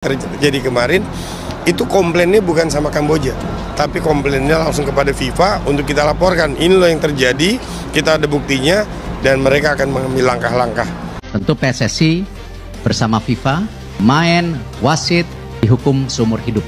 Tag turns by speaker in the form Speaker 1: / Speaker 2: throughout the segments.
Speaker 1: terjadi kemarin itu komplainnya bukan sama Kamboja, tapi komplainnya langsung kepada FIFA untuk kita laporkan. Ini loh yang terjadi, kita ada buktinya dan mereka akan mengambil langkah-langkah.
Speaker 2: Tentu PSSI bersama FIFA, main wasit dihukum seumur hidup.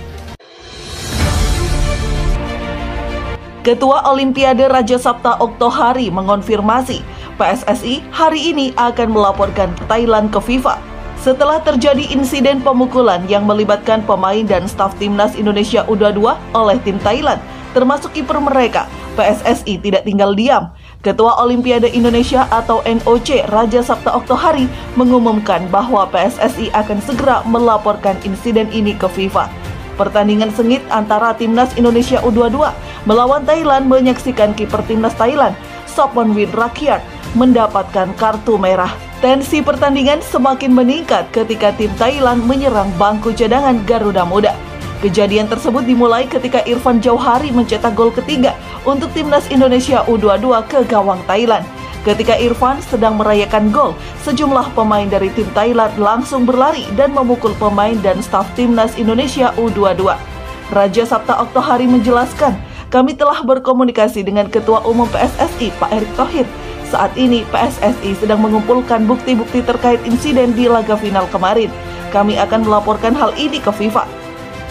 Speaker 3: Ketua Olimpiade Raja Sabta Oktohari mengonfirmasi PSSI hari ini akan melaporkan Thailand ke FIFA setelah terjadi insiden pemukulan yang melibatkan pemain dan staf timnas Indonesia U22 oleh tim Thailand, termasuk kiper mereka. PSSI tidak tinggal diam. Ketua Olimpiade Indonesia atau NOC Raja Sabta Oktohari mengumumkan bahwa PSSI akan segera melaporkan insiden ini ke FIFA. Pertandingan sengit antara timnas Indonesia U22 melawan Thailand menyaksikan kiper timnas Thailand, Sopwonwin Rakiart, mendapatkan kartu merah. Tensi pertandingan semakin meningkat ketika tim Thailand menyerang bangku cadangan Garuda Muda. Kejadian tersebut dimulai ketika Irfan Jauhari mencetak gol ketiga untuk timnas Indonesia U22 ke gawang Thailand. Ketika Irfan sedang merayakan gol, sejumlah pemain dari tim Thailand langsung berlari dan memukul pemain dan staf timnas Indonesia U22. Raja Sabta Oktohari menjelaskan, kami telah berkomunikasi dengan Ketua Umum PSSI Pak Erick Thohir. Saat ini PSSI sedang mengumpulkan bukti-bukti terkait insiden di laga final kemarin. Kami akan melaporkan hal ini ke FIFA.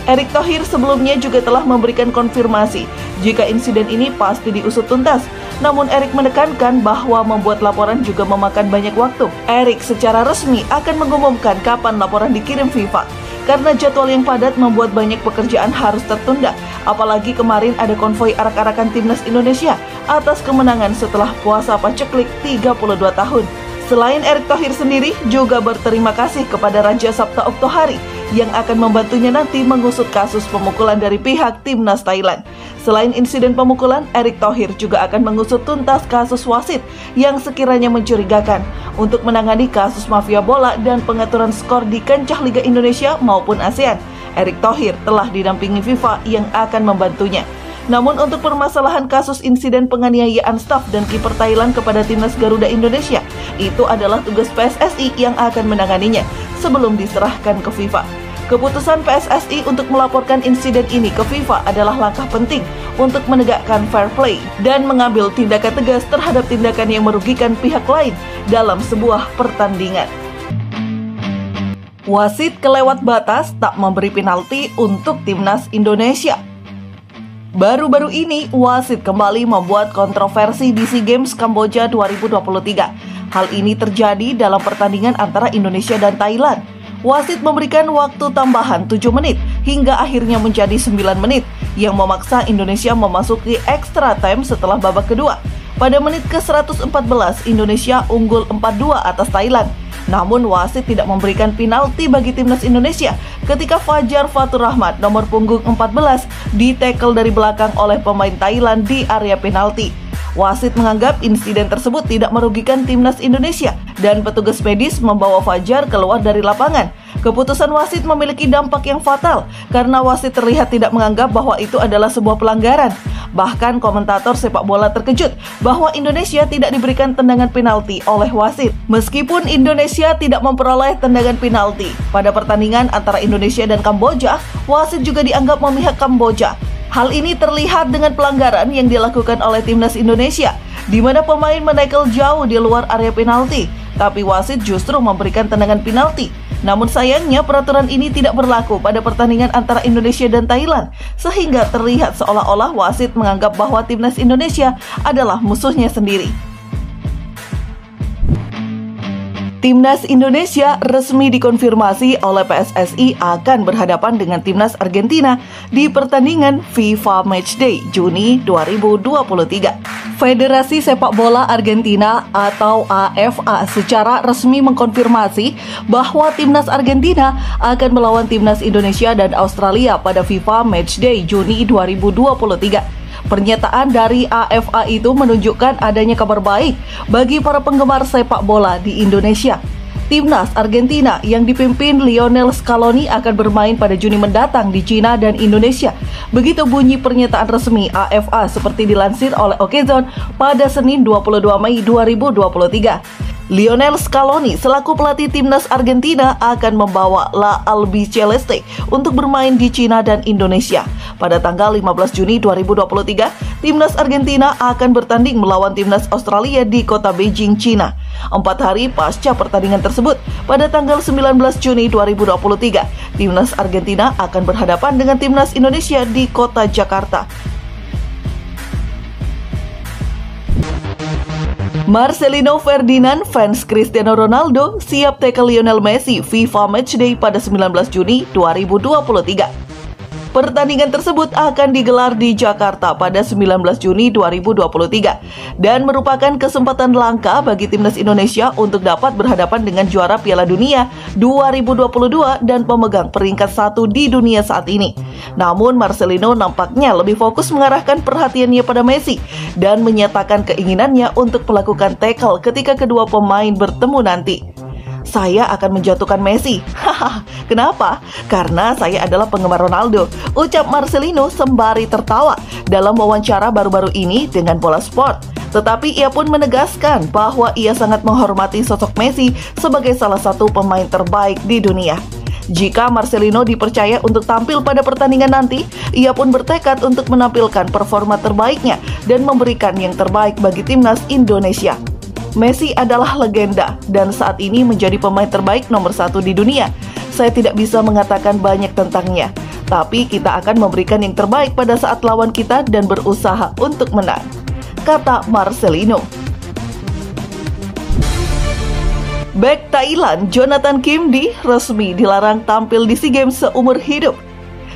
Speaker 3: Erick Thohir sebelumnya juga telah memberikan konfirmasi jika insiden ini pasti diusut tuntas. Namun Erick menekankan bahwa membuat laporan juga memakan banyak waktu. Erick secara resmi akan mengumumkan kapan laporan dikirim FIFA. Karena jadwal yang padat membuat banyak pekerjaan harus tertunda. Apalagi kemarin ada konvoi arak-arakan timnas Indonesia atas kemenangan setelah puasa paceklik 32 tahun. Selain Erick Thohir sendiri juga berterima kasih kepada Raja Sabta Oktohari yang akan membantunya nanti mengusut kasus pemukulan dari pihak timnas Thailand. Selain insiden pemukulan, Erick Thohir juga akan mengusut tuntas kasus wasit yang sekiranya mencurigakan untuk menangani kasus mafia bola dan pengaturan skor di kancah Liga Indonesia maupun ASEAN. Erick Thohir telah didampingi FIFA yang akan membantunya. Namun untuk permasalahan kasus insiden penganiayaan staf dan kiper Thailand kepada timnas Garuda Indonesia, itu adalah tugas PSSI yang akan menanganinya sebelum diserahkan ke FIFA. Keputusan PSSI untuk melaporkan insiden ini ke FIFA adalah langkah penting untuk menegakkan fair play dan mengambil tindakan tegas terhadap tindakan yang merugikan pihak lain dalam sebuah pertandingan. Wasit kelewat batas tak memberi penalti untuk timnas Indonesia. Baru-baru ini, wasit kembali membuat kontroversi di SEA Games Kamboja 2023. Hal ini terjadi dalam pertandingan antara Indonesia dan Thailand. Wasit memberikan waktu tambahan 7 menit hingga akhirnya menjadi 9 menit yang memaksa Indonesia memasuki extra time setelah babak kedua. Pada menit ke-114, Indonesia unggul 4-2 atas Thailand. Namun wasit tidak memberikan penalti bagi timnas Indonesia ketika Fajar Fatur Rahmat nomor punggung 14 ditekel dari belakang oleh pemain Thailand di area penalti. Wasit menganggap insiden tersebut tidak merugikan timnas Indonesia dan petugas medis membawa Fajar keluar dari lapangan. Keputusan wasit memiliki dampak yang fatal karena wasit terlihat tidak menganggap bahwa itu adalah sebuah pelanggaran. Bahkan komentator sepak bola terkejut bahwa Indonesia tidak diberikan tendangan penalti oleh wasit. Meskipun Indonesia tidak memperoleh tendangan penalti pada pertandingan antara Indonesia dan Kamboja, wasit juga dianggap memihak Kamboja. Hal ini terlihat dengan pelanggaran yang dilakukan oleh timnas Indonesia, di mana pemain menekel jauh di luar area penalti, tapi wasit justru memberikan tendangan penalti. Namun sayangnya peraturan ini tidak berlaku pada pertandingan antara Indonesia dan Thailand, sehingga terlihat seolah-olah wasit menganggap bahwa timnas Indonesia adalah musuhnya sendiri. Timnas Indonesia resmi dikonfirmasi oleh PSSI akan berhadapan dengan timnas Argentina di pertandingan FIFA Matchday Juni 2023. Federasi Sepak Bola Argentina atau AFA secara resmi mengkonfirmasi bahwa timnas Argentina akan melawan timnas Indonesia dan Australia pada FIFA Matchday Juni 2023. Pernyataan dari AFA itu menunjukkan adanya kabar baik bagi para penggemar sepak bola di Indonesia. Timnas Argentina yang dipimpin Lionel Scaloni akan bermain pada Juni mendatang di China dan Indonesia. Begitu bunyi pernyataan resmi AFA seperti dilansir oleh Okezon pada Senin 22 Mei 2023. Lionel Scaloni selaku pelatih timnas Argentina akan membawa La Albiceleste untuk bermain di Cina dan Indonesia. Pada tanggal 15 Juni 2023, timnas Argentina akan bertanding melawan timnas Australia di kota Beijing, Cina. 4 hari pasca pertandingan tersebut, pada tanggal 19 Juni 2023, timnas Argentina akan berhadapan dengan timnas Indonesia di kota Jakarta. Marcelino Ferdinand, fans Cristiano Ronaldo, siap tackle Lionel Messi FIFA Matchday pada 19 Juni 2023. Pertandingan tersebut akan digelar di Jakarta pada 19 Juni 2023 dan merupakan kesempatan langka bagi timnas Indonesia untuk dapat berhadapan dengan juara Piala Dunia 2022 dan pemegang peringkat 1 di dunia saat ini. Namun Marcelino nampaknya lebih fokus mengarahkan perhatiannya pada Messi dan menyatakan keinginannya untuk melakukan tackle ketika kedua pemain bertemu nanti. Saya akan menjatuhkan Messi. Haha, kenapa? Karena saya adalah penggemar Ronaldo, ucap Marcelino sembari tertawa dalam wawancara baru-baru ini dengan Bola Sport. Tetapi ia pun menegaskan bahwa ia sangat menghormati sosok Messi sebagai salah satu pemain terbaik di dunia. Jika Marcelino dipercaya untuk tampil pada pertandingan nanti, ia pun bertekad untuk menampilkan performa terbaiknya dan memberikan yang terbaik bagi timnas Indonesia. Messi adalah legenda dan saat ini menjadi pemain terbaik nomor 1 di dunia. Saya tidak bisa mengatakan banyak tentangnya, tapi kita akan memberikan yang terbaik pada saat lawan kita dan berusaha untuk menang, kata Marcelino. Bek Thailand Jonathan Kim Di resmi dilarang tampil di SEA Games seumur hidup.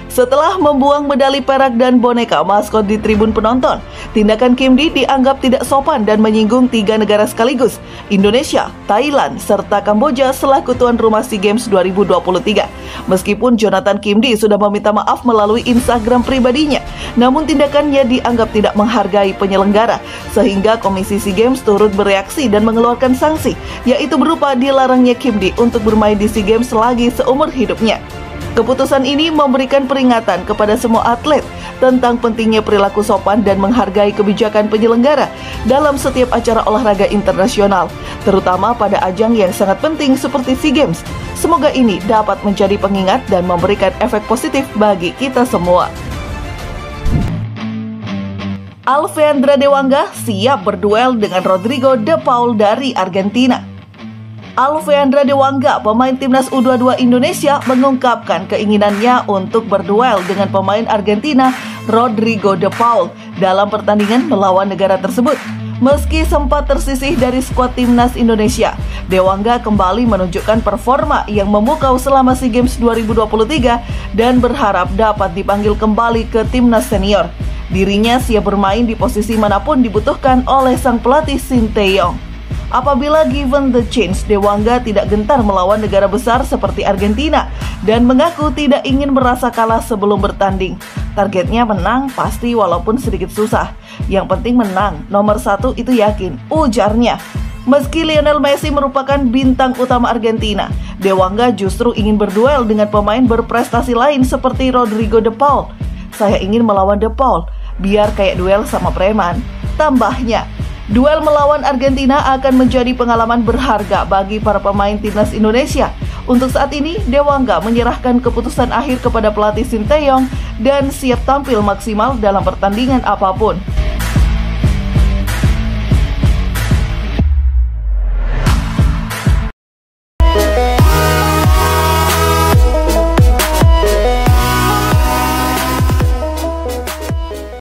Speaker 3: Setelah membuang medali perak dan boneka maskot di tribun penonton, tindakan Kim Di dianggap tidak sopan dan menyinggung 3 negara sekaligus, Indonesia, Thailand, serta Kamboja selaku tuan rumah SEA Games 2023. Meskipun Jonathan Kim Di sudah meminta maaf melalui Instagram pribadinya, namun tindakannya dianggap tidak menghargai penyelenggara, sehingga Komisi SEA Games turut bereaksi dan mengeluarkan sanksi, yaitu berupa dilarangnya Kim Di untuk bermain di SEA Games lagi seumur hidupnya. Keputusan ini memberikan peringatan kepada semua atlet tentang pentingnya perilaku sopan dan menghargai kebijakan penyelenggara dalam setiap acara olahraga internasional, terutama pada ajang yang sangat penting seperti SEA Games. Semoga ini dapat menjadi pengingat dan memberikan efek positif bagi kita semua. Alfeandra Dewangga siap berduel dengan Rodrigo De Paul dari Argentina. Alfeandra Dewangga, pemain timnas U22 Indonesia, mengungkapkan keinginannya untuk berduel dengan pemain Argentina Rodrigo De Paul dalam pertandingan melawan negara tersebut. Meski sempat tersisih dari skuad timnas Indonesia, Dewangga kembali menunjukkan performa yang memukau selama SEA Games 2023 dan berharap dapat dipanggil kembali ke timnas senior. Dirinya siap bermain di posisi manapun dibutuhkan oleh sang pelatih Sinteyong. Apabila given the chance, Dewangga tidak gentar melawan negara besar seperti Argentina dan mengaku tidak ingin merasa kalah sebelum bertanding. Targetnya menang pasti walaupun sedikit susah. Yang penting menang, nomor 1 itu yakin, ujarnya. Meski Lionel Messi merupakan bintang utama Argentina, Dewangga justru ingin berduel dengan pemain berprestasi lain seperti Rodrigo De Paul. Saya ingin melawan De Paul, biar kayak duel sama preman, tambahnya. Duel melawan Argentina akan menjadi pengalaman berharga bagi para pemain timnas Indonesia. Untuk saat ini, Dewangga menyerahkan keputusan akhir kepada pelatih Sinteyong dan siap tampil maksimal dalam pertandingan apapun.